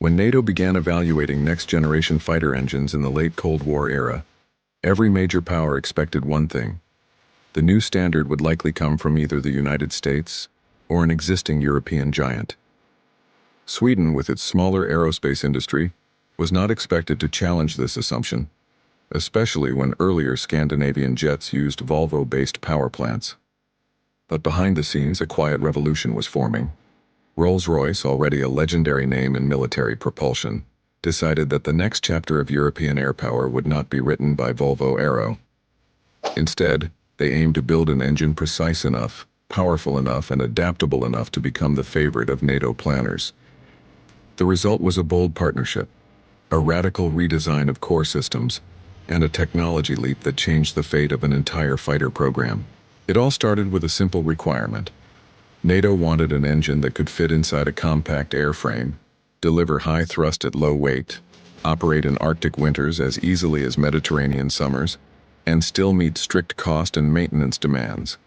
When NATO began evaluating next-generation fighter engines in the late Cold War era, every major power expected one thing. The new standard would likely come from either the United States or an existing European giant. Sweden, with its smaller aerospace industry, was not expected to challenge this assumption, especially when earlier Scandinavian jets used Volvo-based power plants. But behind the scenes, a quiet revolution was forming. Rolls-Royce, already a legendary name in military propulsion, decided that the next chapter of European air power would not be written by Volvo Aero. Instead, they aimed to build an engine precise enough, powerful enough, and adaptable enough to become the favorite of NATO planners. The result was a bold partnership, a radical redesign of core systems, and a technology leap that changed the fate of an entire fighter program. It all started with a simple requirement. NATO wanted an engine that could fit inside a compact airframe, deliver high thrust at low weight, operate in Arctic winters as easily as Mediterranean summers, and still meet strict cost and maintenance demands.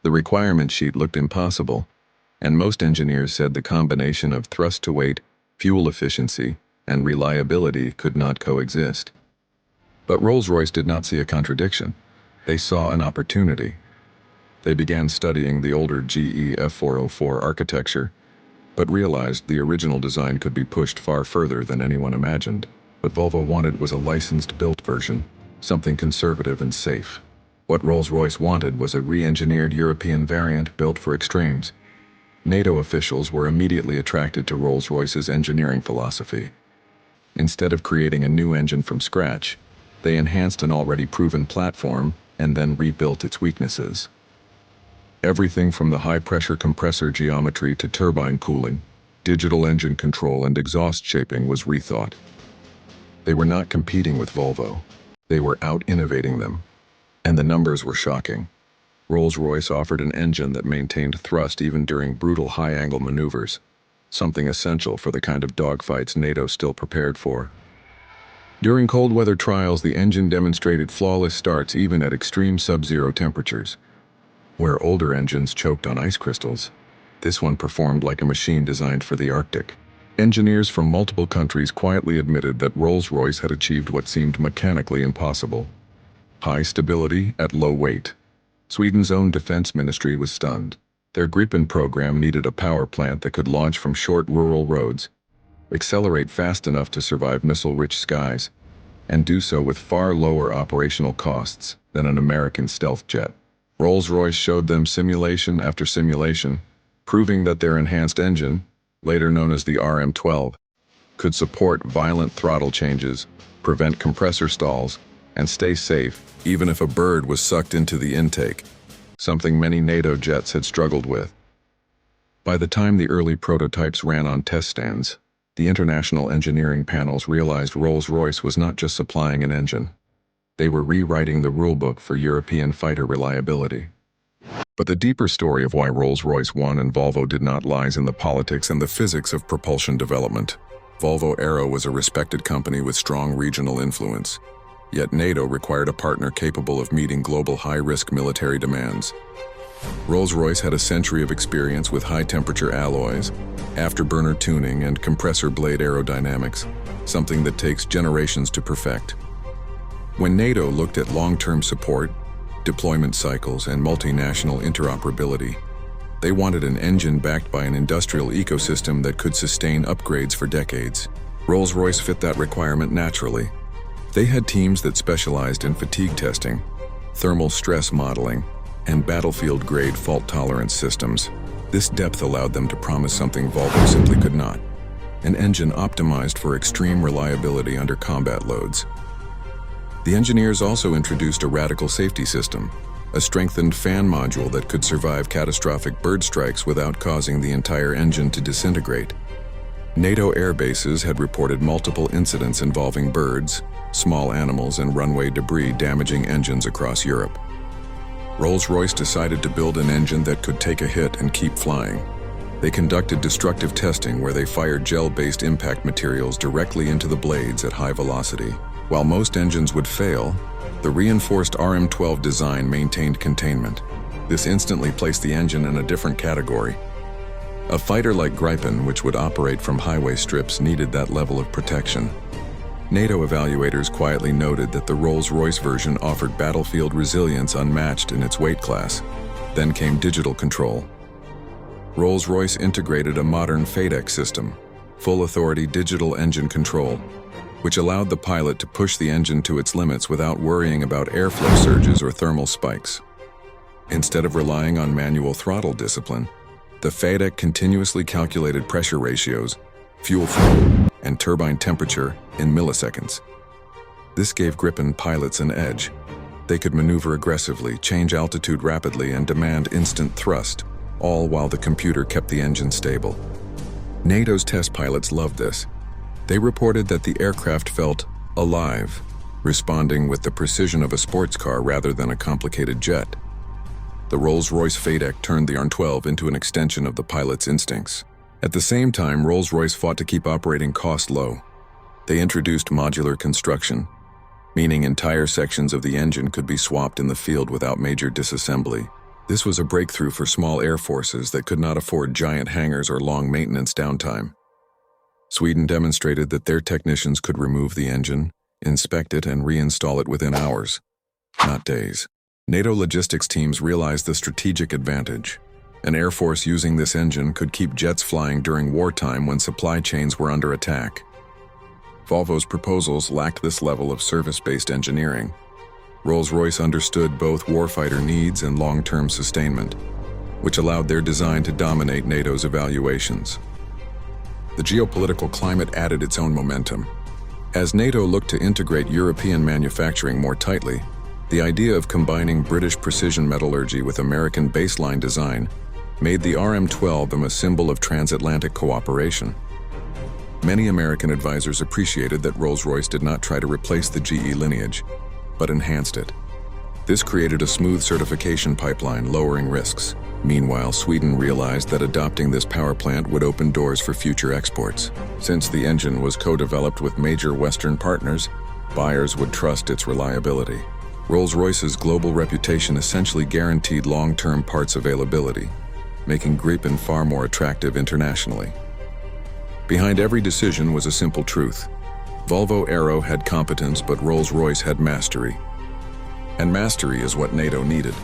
The requirement sheet looked impossible, and most engineers said the combination of thrust to weight, fuel efficiency, and reliability could not coexist. But Rolls-Royce did not see a contradiction. They saw an opportunity. They began studying the older GE F404 architecture, but realized the original design could be pushed far further than anyone imagined. What Volvo wanted was a licensed-built version, something conservative and safe. What Rolls-Royce wanted was a re-engineered European variant built for extremes. NATO officials were immediately attracted to Rolls-Royce's engineering philosophy. Instead of creating a new engine from scratch, they enhanced an already proven platform and then rebuilt its weaknesses. Everything from the high-pressure compressor geometry to turbine cooling, digital engine control, and exhaust shaping was rethought. They were not competing with Volvo. They were out-innovating them. And the numbers were shocking. Rolls-Royce offered an engine that maintained thrust even during brutal high-angle maneuvers, something essential for the kind of dogfights NATO still prepared for. During cold weather trials, the engine demonstrated flawless starts even at extreme sub-zero temperatures. Where older engines choked on ice crystals, this one performed like a machine designed for the Arctic. Engineers from multiple countries quietly admitted that Rolls-Royce had achieved what seemed mechanically impossible: high stability at low weight. Sweden's own defense ministry was stunned. Their Gripen program needed a power plant that could launch from short rural roads, accelerate fast enough to survive missile-rich skies, and do so with far lower operational costs than an American stealth jet. Rolls-Royce showed them simulation after simulation, proving that their enhanced engine, later known as the RM-12, could support violent throttle changes, prevent compressor stalls, and stay safe even if a bird was sucked into the intake, something many NATO jets had struggled with. By the time the early prototypes ran on test stands, the international engineering panels realized Rolls-Royce was not just supplying an engine. They were rewriting the rulebook for European fighter reliability. But the deeper story of why Rolls-Royce won and Volvo did not lies in the politics and the physics of propulsion development. Volvo Aero was a respected company with strong regional influence. Yet NATO required a partner capable of meeting global high-risk military demands. Rolls-Royce had a century of experience with high-temperature alloys, afterburner tuning, and compressor blade aerodynamics, something that takes generations to perfect. When NATO looked at long-term support, deployment cycles, and multinational interoperability, they wanted an engine backed by an industrial ecosystem that could sustain upgrades for decades. Rolls-Royce fit that requirement naturally. They had teams that specialized in fatigue testing, thermal stress modeling, and battlefield-grade fault-tolerance systems. This depth allowed them to promise something Volvo simply could not: an engine optimized for extreme reliability under combat loads. The engineers also introduced a radical safety system, a strengthened fan module that could survive catastrophic bird strikes without causing the entire engine to disintegrate. NATO air bases had reported multiple incidents involving birds, small animals, and runway debris damaging engines across Europe. Rolls-Royce decided to build an engine that could take a hit and keep flying. They conducted destructive testing where they fired gel-based impact materials directly into the blades at high velocity. While most engines would fail, the reinforced RM-12 design maintained containment. This instantly placed the engine in a different category. A fighter like Gripen, which would operate from highway strips, needed that level of protection. NATO evaluators quietly noted that the Rolls-Royce version offered battlefield resilience unmatched in its weight class. Then came digital control. Rolls-Royce integrated a modern FADEC system, full-authority digital engine control, which allowed the pilot to push the engine to its limits without worrying about airflow surges or thermal spikes. Instead of relying on manual throttle discipline, the FADEC continuously calculated pressure ratios, fuel flow, and turbine temperature in milliseconds. This gave Gripen pilots an edge. They could maneuver aggressively, change altitude rapidly, and demand instant thrust, all while the computer kept the engine stable. NATO's test pilots loved this. They reported that the aircraft felt alive, responding with the precision of a sports car rather than a complicated jet. The Rolls-Royce FADEC turned the ARM-12 into an extension of the pilot's instincts. At the same time, Rolls-Royce fought to keep operating costs low. They introduced modular construction, meaning entire sections of the engine could be swapped in the field without major disassembly. This was a breakthrough for small air forces that could not afford giant hangars or long maintenance downtime. Sweden demonstrated that their technicians could remove the engine, inspect it, and reinstall it within hours, not days. NATO logistics teams realized the strategic advantage. An air force using this engine could keep jets flying during wartime when supply chains were under attack. Volvo's proposals lacked this level of service-based engineering. Rolls-Royce understood both warfighter needs and long-term sustainment, which allowed their design to dominate NATO's evaluations. The geopolitical climate added its own momentum. As NATO looked to integrate European manufacturing more tightly, the idea of combining British precision metallurgy with American baseline design made the RM-12 a symbol of transatlantic cooperation. Many American advisors appreciated that Rolls-Royce did not try to replace the GE lineage, but enhanced it. This created a smooth certification pipeline, lowering risks. Meanwhile, Sweden realized that adopting this power plant would open doors for future exports. Since the engine was co-developed with major Western partners, buyers would trust its reliability. Rolls-Royce's global reputation essentially guaranteed long-term parts availability, making Gripen far more attractive internationally. Behind every decision was a simple truth. Volvo Aero had competence, but Rolls-Royce had mastery. And mastery is what NATO needed.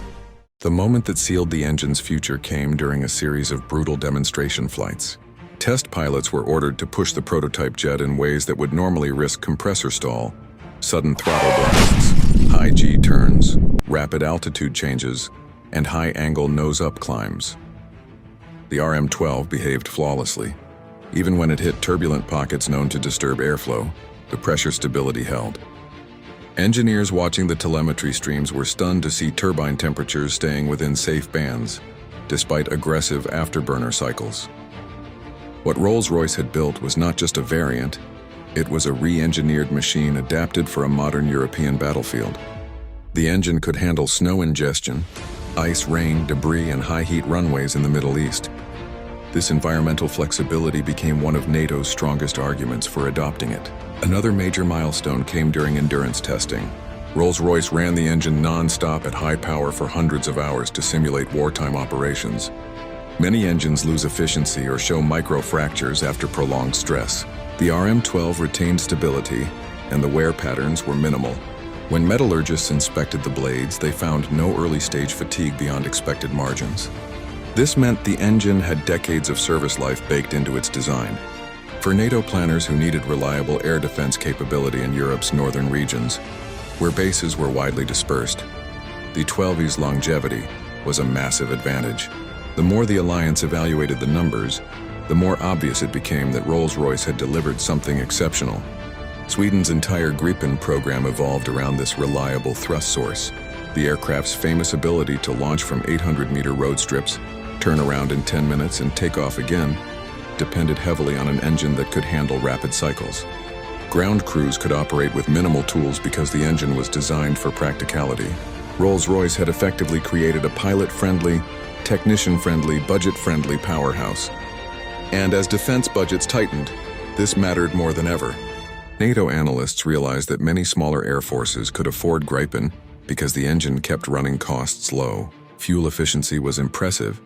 The moment that sealed the engine's future came during a series of brutal demonstration flights. Test pilots were ordered to push the prototype jet in ways that would normally risk compressor stall, sudden throttle blasts, high G turns, rapid altitude changes, and high-angle nose-up climbs. The RM-12 behaved flawlessly. Even when it hit turbulent pockets known to disturb airflow, the pressure stability held. Engineers watching the telemetry streams were stunned to see turbine temperatures staying within safe bands, despite aggressive afterburner cycles. What Rolls-Royce had built was not just a variant, it was a re-engineered machine adapted for a modern European battlefield. The engine could handle snow ingestion, ice, rain, debris, and high-heat runways in the Middle East. This environmental flexibility became one of NATO's strongest arguments for adopting it. Another major milestone came during endurance testing. Rolls-Royce ran the engine non-stop at high power for hundreds of hours to simulate wartime operations. Many engines lose efficiency or show micro-fractures after prolonged stress. The RM-12 retained stability, and the wear patterns were minimal. When metallurgists inspected the blades, they found no early-stage fatigue beyond expected margins. This meant the engine had decades of service life baked into its design. For NATO planners who needed reliable air defense capability in Europe's northern regions, where bases were widely dispersed, the 12E's longevity was a massive advantage. The more the alliance evaluated the numbers, the more obvious it became that Rolls-Royce had delivered something exceptional. Sweden's entire Gripen program evolved around this reliable thrust source. The aircraft's famous ability to launch from 800-meter road strips, turn around in 10 minutes, and take off again depended heavily on an engine that could handle rapid cycles. Ground crews could operate with minimal tools because the engine was designed for practicality. Rolls-Royce had effectively created a pilot-friendly, technician-friendly, budget-friendly powerhouse. And as defense budgets tightened, this mattered more than ever. NATO analysts realized that many smaller air forces could afford Gripen because the engine kept running costs low. Fuel efficiency was impressive,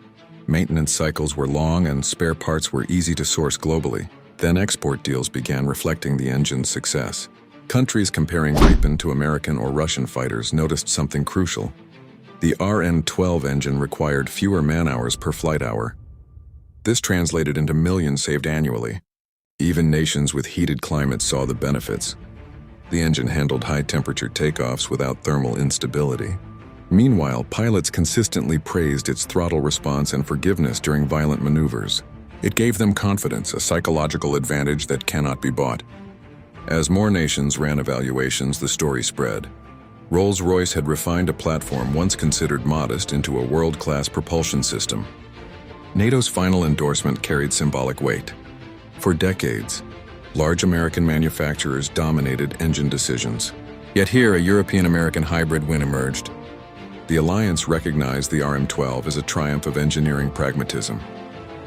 Maintenance cycles were long and spare parts were easy to source globally. Then export deals began reflecting the engine's success. Countries comparing Gripen to American or Russian fighters noticed something crucial. The RN-12 engine required fewer man-hours per flight hour. This translated into millions saved annually. Even nations with heated climates saw the benefits. The engine handled high-temperature takeoffs without thermal instability. Meanwhile, pilots consistently praised its throttle response and forgiveness during violent maneuvers. It gave them confidence, a psychological advantage that cannot be bought. As more nations ran evaluations, the story spread. Rolls-Royce had refined a platform once considered modest into a world-class propulsion system. NATO's final endorsement carried symbolic weight. For decades, large American manufacturers dominated engine decisions. Yet here, a European-American hybrid win emerged. The alliance recognized the RM-12 as a triumph of engineering pragmatism.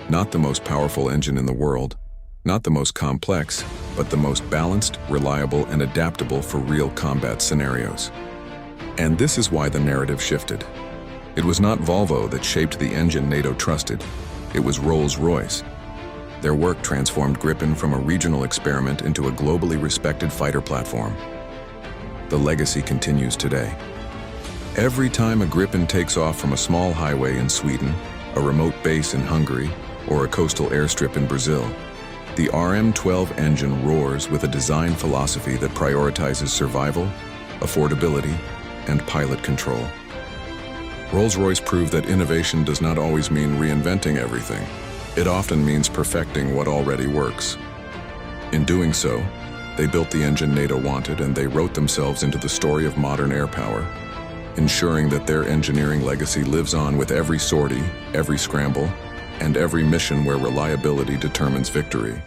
Not the most powerful engine in the world, not the most complex, but the most balanced, reliable, and adaptable for real combat scenarios. And this is why the narrative shifted. It was not Volvo that shaped the engine NATO trusted. It was Rolls-Royce. Their work transformed Gripen from a regional experiment into a globally respected fighter platform. The legacy continues today. Every time a Gripen takes off from a small highway in Sweden, a remote base in Hungary, or a coastal airstrip in Brazil, the RM-12 engine roars with a design philosophy that prioritizes survival, affordability, and pilot control. Rolls-Royce proved that innovation does not always mean reinventing everything. It often means perfecting what already works. In doing so, they built the engine NATO wanted, and they wrote themselves into the story of modern air power, ensuring that their engineering legacy lives on with every sortie, every scramble, and every mission where reliability determines victory.